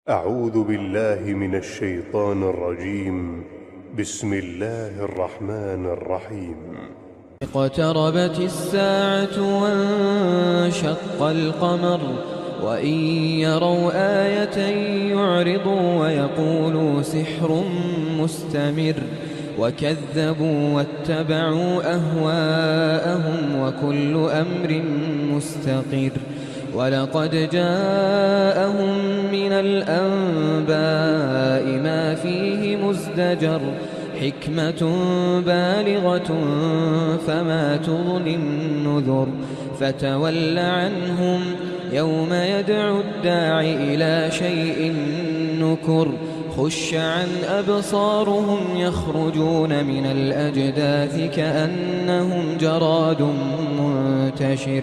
أعوذ بالله من الشيطان الرجيم. بسم الله الرحمن الرحيم. اقتربت الساعة وانشق القمر وإن يروا آية يعرضوا ويقولوا سحر مستمر وكذبوا واتبعوا أهواءهم وكل أمر مستقر ولقد جاءهم من الأنباء ما فيه مزدجر حكمة بالغة فما تغني النذر فتول عنهم يوم يدعو الداع إلى شيء نكر خش عن أبصارهم يخرجون من الأجداث كأنهم جراد منتشر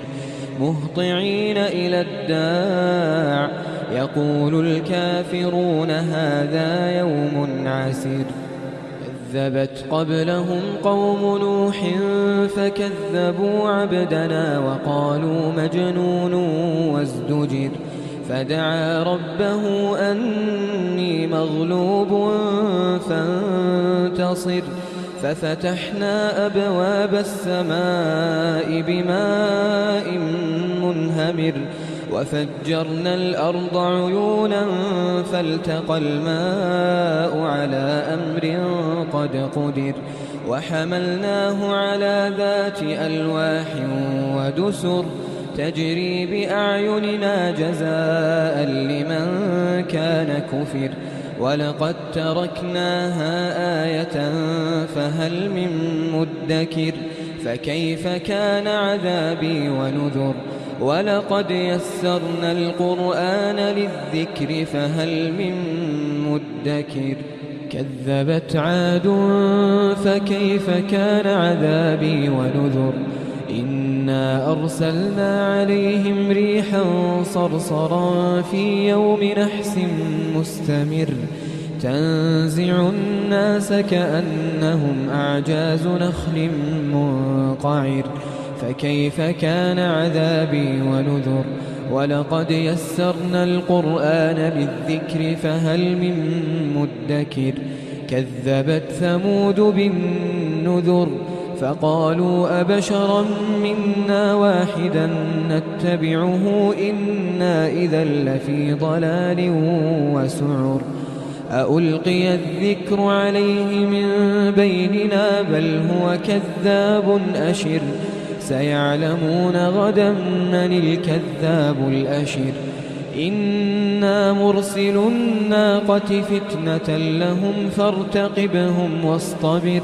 مهطعين إلى الداع يقول الكافرون هذا يوم عسير كذبت قبلهم قوم نوح فكذبوا عبدنا وقالوا مجنون وازدجر فدعا ربه أني مغلوب فانتصر ففتحنا أبواب السماء بماء منهمر وفجرنا الأرض عيونا فالتقى الماء على أمر قد قدر وحملناه على ذات ألواح ودسر تجري بأعيننا جزاء لمن كان كفر ولقد تركناها آية فهل من مدكر فكيف كان عذابي ونذر ولقد يسرنا القرآن للذكر فهل من مدكر كذبت عاد فكيف كان عذابي ونذر إنا أرسلنا عليهم ريحا صرصرا في يوم نحس مستمر تنزع الناس كأنهم أعجاز نخل منقعر فكيف كان عذابي ونذر ولقد يسرنا القرآن للذكر فهل من مدكر كذبت ثمود بالنذر فقالوا أبشرا منا واحدا نتبعه إنا إذا لفي ضلال وسعر أألقي الذكر عليه من بيننا بل هو كذاب أشر سيعلمون غدا من الكذاب الأشر إنا مرسل الناقة فتنة لهم فارتقبهم واصطبر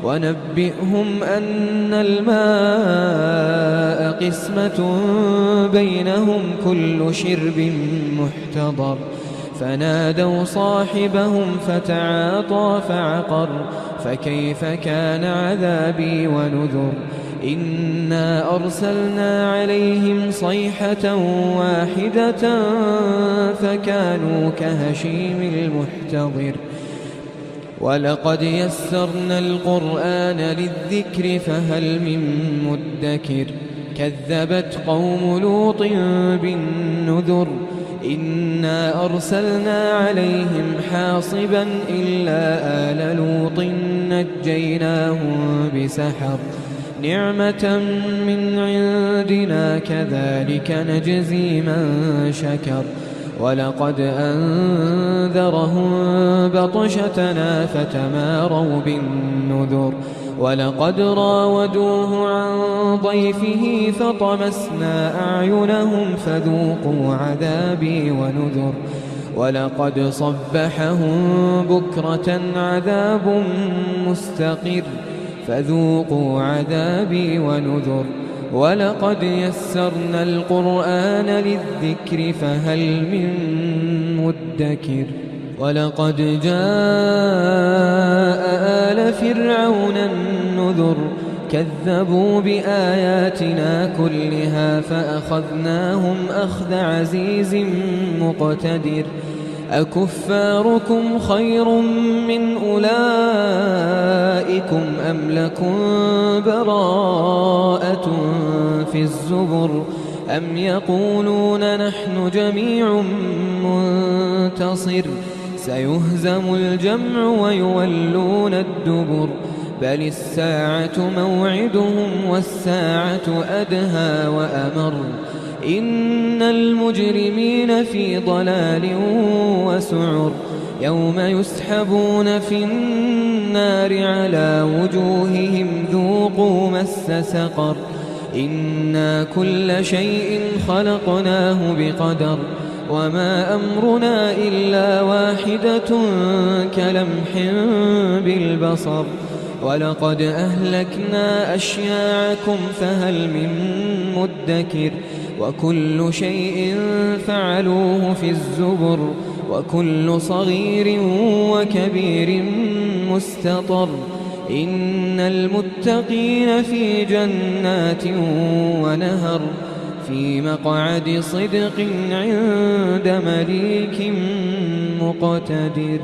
ونبئهم أن الماء قسمة بينهم كل شرب محتضر فنادوا صاحبهم فتعاطى فعقر فكيف كان عذابي ونذر إنا أرسلنا عليهم صيحة واحدة فكانوا كهشيم المحتضر ولقد يسرنا القرآن للذكر فهل من مدكر كذبت قوم لوط بالنذر إنا أرسلنا عليهم حاصبا إلا آل لوط نجيناهم بسحر نعمة من عندنا كذلك نجزي من شكر ولقد أنذرهم بطشتنا فتماروا بالنذر ولقد راودوه عن ضيفه فطمسنا أعينهم فذوقوا عذابي ونذر ولقد صبحهم بكرة عذاب مستقر فذوقوا عذابي ونذر ولقد يسرنا القرآن للذكر فهل من مدكر ولقد جاء آل فرعون النذر كذبوا بآياتنا كلها فأخذناهم أخذ عزيز مقتدر أكفاركم خير من أولئكم أم لكم براءة في الزبر أم يقولون نحن جميع منتصر سيهزم الجمع ويولون الدبر بل الساعة موعدهم والساعة أدهى وأمر إن المجرمين في ضلال وسعر يوم يسحبون في النار على وجوههم ذوقوا مس سقر إنا كل شيء خلقناه بقدر وما أمرنا إلا واحدة كلمح بالبصر ولقد أهلكنا أشياعكم فهل من مدكر وكل شيء فعلوه في الزبر وكل صغير وكبير مستطر إن المتقين في جنات ونهر في مقعد صدق عند مليك مقتدر.